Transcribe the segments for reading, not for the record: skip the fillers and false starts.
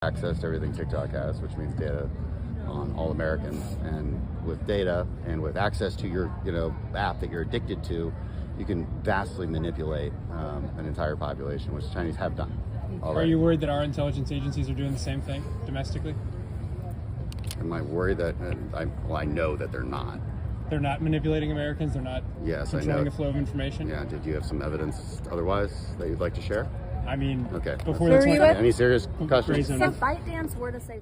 access to everything TikTok has, which means data on all Americans. And with data and with access to your, app that you're addicted to, you can vastly manipulate an entire population, which the Chinese have done already. Are you worried that our intelligence agencies are doing the same thing domestically? Am I worried that? I know that they're not. They're not manipulating Americans? They're not controlling the flow of information? Yeah. Did you have some evidence otherwise that you'd like to share? I mean, okay. Before any serious questions? So ByteDance were to say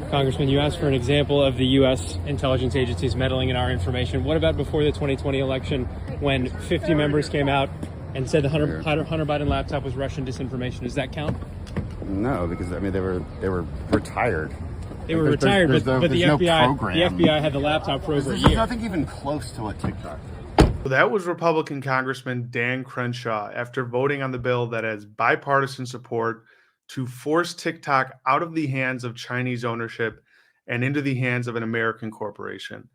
Congressman, you asked for an example of the U.S. intelligence agencies meddling in our information. What about before the 2020 election when 50 members came out and said the Hunter Biden laptop was Russian disinformation? Does that count? No, because they were retired. They were retired, but the FBI had the laptop for over a year. There's nothing even close to what TikTok. That was Republican Congressman Dan Crenshaw after voting on the bill that has bipartisan support to force TikTok out of the hands of Chinese ownership and into the hands of an American corporation.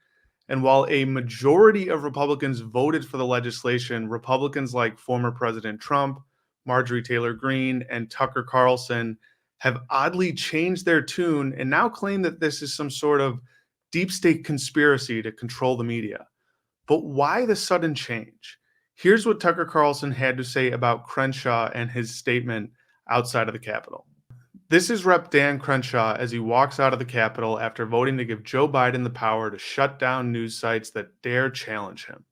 And while a majority of Republicans voted for the legislation, Republicans like former President Trump, Marjorie Taylor Greene, and Tucker Carlson have oddly changed their tune and now claim that this is some sort of deep state conspiracy to control the media. But why the sudden change? Here's what Tucker Carlson had to say about Crenshaw and his statement outside of the Capitol. This is Rep. Dan Crenshaw as he walks out of the Capitol after voting to give Joe Biden the power to shut down news sites that dare challenge him.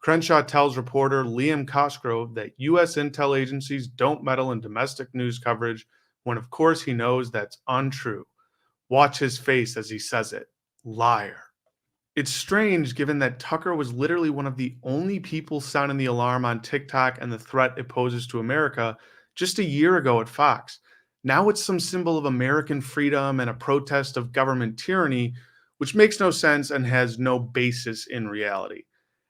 Crenshaw tells reporter Liam Cosgrove that U.S. intel agencies don't meddle in domestic news coverage when, of course, he knows that's untrue. Watch his face as he says it. Liar. It's strange given that Tucker was literally one of the only people sounding the alarm on TikTok and the threat it poses to America just a year ago at Fox. Now it's some symbol of American freedom and a protest of government tyranny, which makes no sense and has no basis in reality.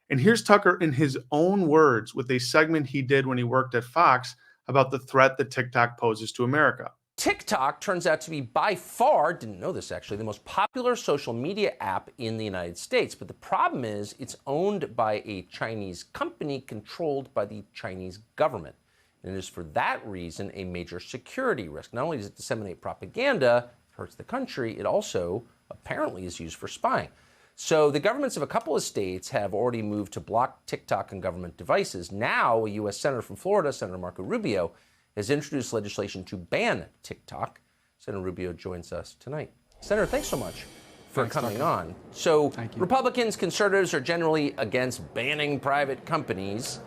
And here's Tucker in his own words with a segment he did when he worked at Fox about the threat that TikTok poses to America. TikTok turns out to be by far, didn't know this actually, the most popular social media app in the United States. But the problem is it's owned by a Chinese company controlled by the Chinese government. And it is for that reason a major security risk. Not only does it disseminate propaganda, it hurts the country, it also apparently is used for spying. So the governments of a couple of states have already moved to block TikTok on government devices. Now, a U.S. Senator from Florida, Senator Marco Rubio, has introduced legislation to ban TikTok. Senator Rubio joins us tonight. Senator, thanks so much for coming on. So Republicans, conservatives are generally against banning private companies.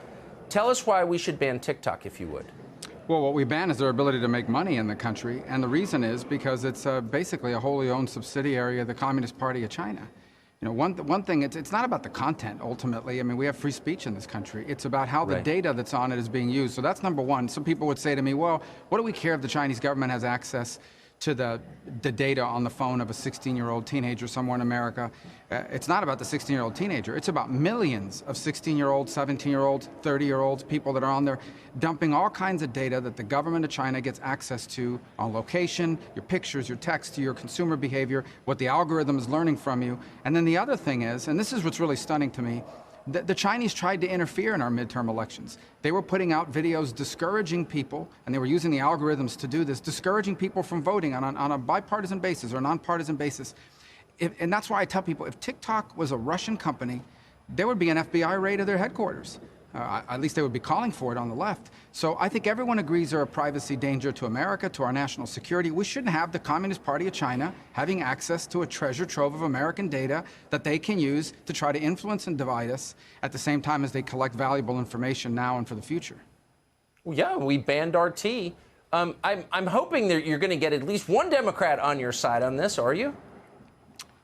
Tell us why we should ban TikTok, if you would. Well, what we ban is their ability to make money in the country, and the reason is because it's basically a wholly owned subsidiary of the Communist Party of China. You know, one thing, it's not about the content, ultimately. I mean, we have free speech in this country. It's about how the data that's on it is being used. So that's number one. Some people would say to me, well, what do we care if the Chinese government has access to the data on the phone of a 16-year-old teenager somewhere in America? It's not about the 16-year-old teenager. It's about millions of 16-year-olds, 17-year-olds, 30-year-olds, people that are on there dumping all kinds of data that the government of China gets access to on location, your pictures, your text, your consumer behavior, what the algorithm is learning from you. And then the other thing is, and this is what's really stunning to me, the Chinese tried to interfere in our midterm elections. They were putting out videos discouraging people, and they were using the algorithms to do this, discouraging people from voting on a bipartisan basis or a nonpartisan basis. And that's why I tell people, if TikTok was a Russian company, there would be an FBI raid of their headquarters. At least they would be calling for it on the left. So I think everyone agrees they're a privacy danger to America, to our national security. We shouldn't have the Communist Party of China having access to a treasure trove of American data that they can use to try to influence and divide us at the same time as they collect valuable information now and for the future. Well, yeah, we banned RT. I'm hoping that you're going to get at least one Democrat on your side on this, are you?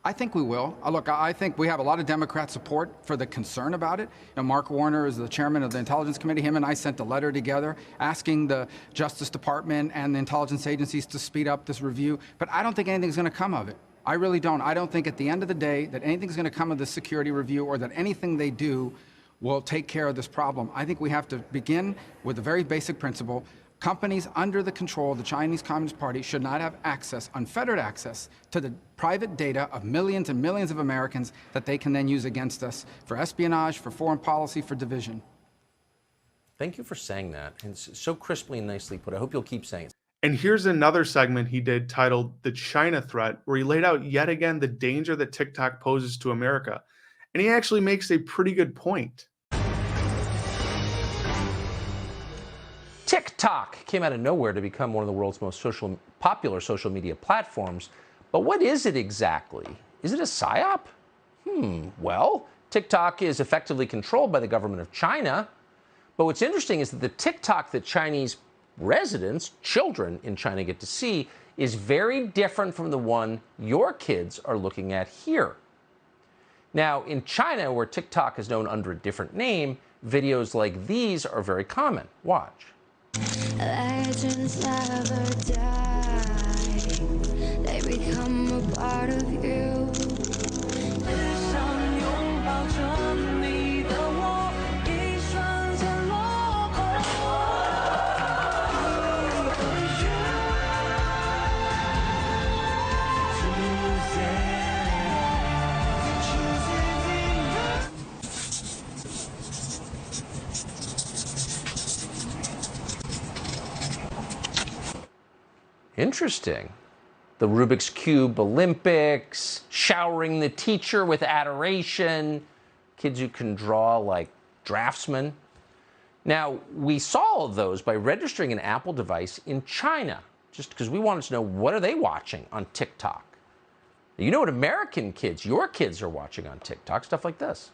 I think we will. Look, I think we have a lot of Democrat support for the concern about it. You know, Mark Warner is the chairman of the Intelligence Committee. Him and I sent a letter together asking the Justice Department and the intelligence agencies to speed up this review. But I don't think anything's going to come of it. I really don't. I don't think at the end of the day that anything's going to come of this security review or that anything they do will take care of this problem. I think we have to begin with a very basic principle. Companies under the control of the Chinese Communist Party should not have access, unfettered access, to the private data of millions and millions of Americans that they can then use against us for espionage, for foreign policy, for division. Thank you for saying that. And it's so crisply and nicely put. I hope you'll keep saying it. And here's another segment he did titled The China Threat, where he laid out yet again the danger that TikTok poses to America. And he actually makes a pretty good point. TikTok came out of nowhere to become one of the world's most popular social media platforms. But what is it exactly? Is it a psyop? Well, TikTok is effectively controlled by the government of China. But what's interesting is that the TikTok that Chinese residents, children in China, get to see is very different from the one your kids are looking at here. Now, in China, where TikTok is known under a different name, videos like these are very common. Watch. Legends never die. They become a part of you. Interesting. The Rubik's Cube Olympics, showering the teacher with adoration, kids who can draw like draftsmen. Now, we saw all of those by registering an Apple device in China, just because we wanted to know, what are they watching on TikTok? You know what American kids, your kids, are watching on TikTok? Stuff like this.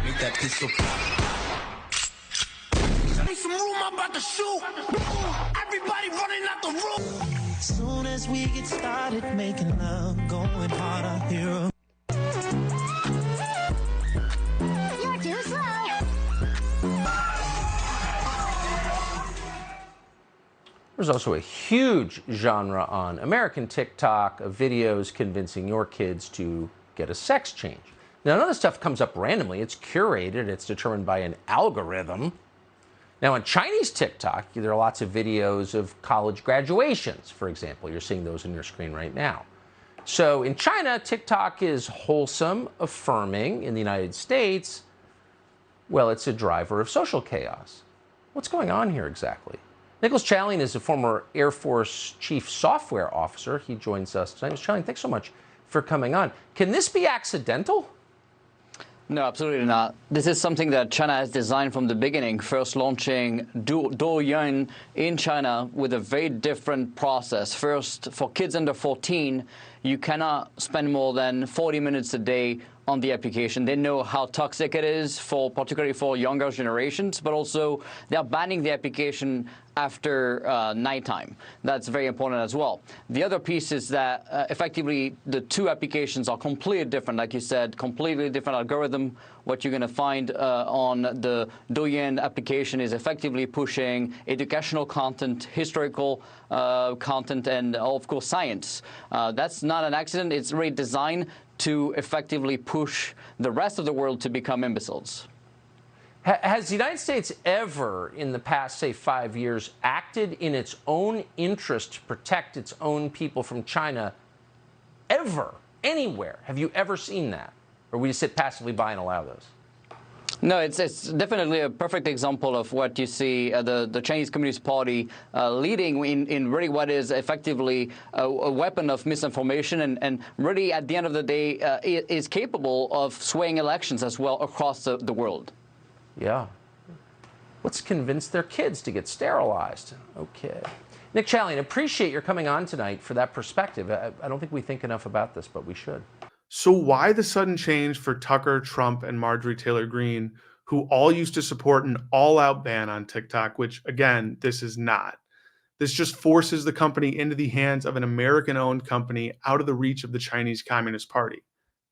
Make that pistol pop. Make some room, I'm about to shoot. Everybody running out the room. Soon as we get started making love, going hard on hero. You're too slow. There's also a huge genre on American TikTok of videos convincing your kids to get a sex change. Now, none of this stuff comes up randomly. It's curated. It's determined by an algorithm. Now, on Chinese TikTok, there are lots of videos of college graduations, for example. You're seeing those on your screen right now. So in China, TikTok is wholesome, affirming. In the United States, well, it's a driver of social chaos. What's going on here exactly? Nicholas Challian is a former Air Force Chief Software Officer. He joins us tonight. Mr. Challian, thanks so much for coming on. Can this be accidental? No, absolutely not. This is something that China has designed from the beginning, first launching Douyin in China with a very different process. First, for kids under 14, you cannot spend more than 40 minutes a day on the application. They know how toxic it is, particularly for younger generations, but also they're banning the application after nighttime. That's very important as well. The other piece is that effectively the two applications are completely different. Like you said, completely different algorithm. What you're going to find on the Douyin application is effectively pushing educational content, historical content, and of course science. That's not an accident. It's really designed to effectively push the rest of the world to become imbeciles. Has the United States ever, in the past, say, 5 years, acted in its own interest to protect its own people from China? Ever? Anywhere? Have you ever seen that? Or we just sit passively by and allow those? No, it's definitely a perfect example of what you see the Chinese Communist Party leading in really what is effectively a weapon of misinformation and really at the end of the day is capable of swaying elections as well across the world. Yeah. Let's convince their kids to get sterilized. Okay. Nick Challian, appreciate your coming on tonight for that perspective. I don't think we think enough about this, but we should. So why the sudden change for Tucker, Trump, and Marjorie Taylor Greene, who all used to support an all-out ban on TikTok, which, again, this is not. This just forces the company into the hands of an American-owned company out of the reach of the Chinese Communist Party.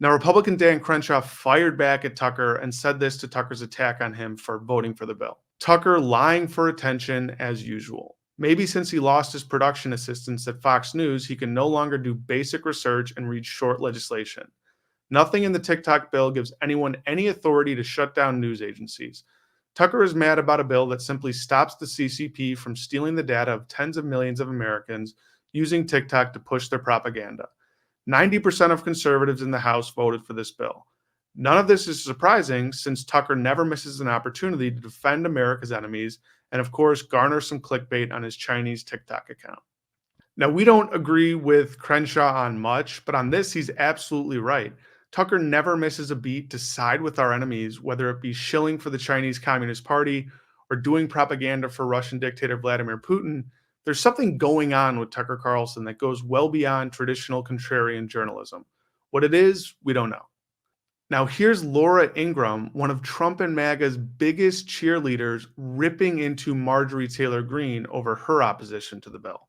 Now, Republican Dan Crenshaw fired back at Tucker and said this to Tucker's attack on him for voting for the bill. Tucker lying for attention as usual. Maybe since he lost his production assistants at Fox News, he can no longer do basic research and read short legislation. Nothing in the TikTok bill gives anyone any authority to shut down news agencies. Tucker is mad about a bill that simply stops the CCP from stealing the data of tens of millions of Americans using TikTok to push their propaganda. 90% of conservatives in the House voted for this bill. None of this is surprising since Tucker never misses an opportunity to defend America's enemies and, of course, garner some clickbait on his Chinese TikTok account. Now, we don't agree with Crenshaw on much, but on this, he's absolutely right. Tucker never misses a beat to side with our enemies, whether it be shilling for the Chinese Communist Party or doing propaganda for Russian dictator Vladimir Putin. There's something going on with Tucker Carlson that goes well beyond traditional contrarian journalism. What it is, we don't know. Now, here's Laura Ingraham, one of Trump and MAGA's biggest cheerleaders, ripping into Marjorie Taylor Greene over her opposition to the bill.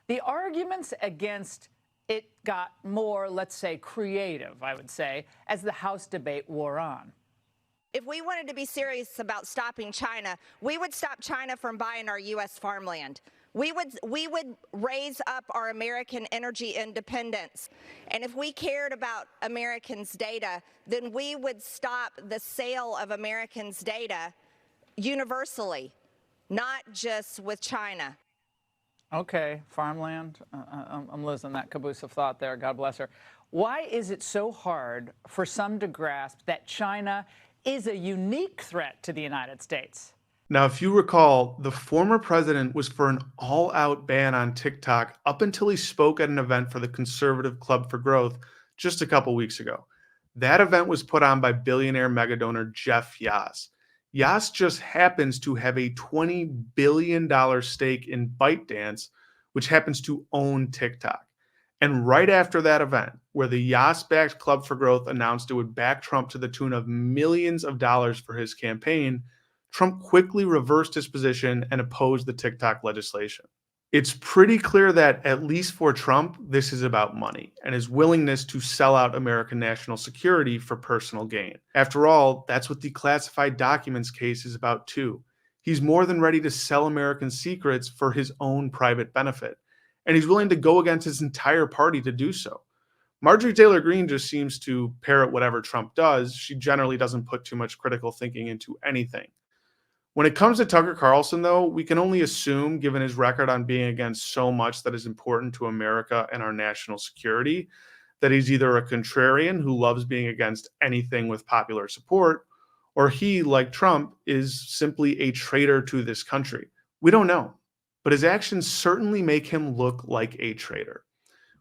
The arguments against it got more, let's say, creative, I would say, as the House debate wore on. If we wanted to be serious about stopping China, we would stop China from buying our U.S. farmland. We would raise up our American energy independence. And if we cared about Americans' data, then we would stop the sale of Americans' data universally, not just with China. Okay, farmland. I'm losing that caboose of thought there. God bless her. Why is it so hard for some to grasp that China is a unique threat to the United States? Now, if you recall, the former president was for an all-out ban on TikTok up until he spoke at an event for the Conservative Club for Growth just a couple weeks ago. That event was put on by billionaire megadonor Jeff Yass. Yass just happens to have a $20 billion stake in ByteDance, which happens to own TikTok. And right after that event, where the Yass-backed Club for Growth announced it would back Trump to the tune of millions of dollars for his campaign, Trump quickly reversed his position and opposed the TikTok legislation. It's pretty clear that, at least for Trump, this is about money and his willingness to sell out American national security for personal gain. After all, that's what the classified documents case is about too. He's more than ready to sell American secrets for his own private benefit, and he's willing to go against his entire party to do so. Marjorie Taylor Greene just seems to parrot whatever Trump does. She generally doesn't put too much critical thinking into anything. When it comes to Tucker Carlson, though, we can only assume, given his record on being against so much that is important to America and our national security, that he's either a contrarian who loves being against anything with popular support, or he, like Trump, is simply a traitor to this country. We don't know, but his actions certainly make him look like a traitor.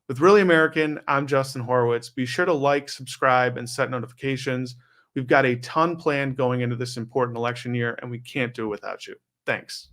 With Really American, I'm Justin Horwitz. Be sure to like, subscribe, and set notifications. We've got a ton planned going into this important election year, and we can't do it without you. Thanks.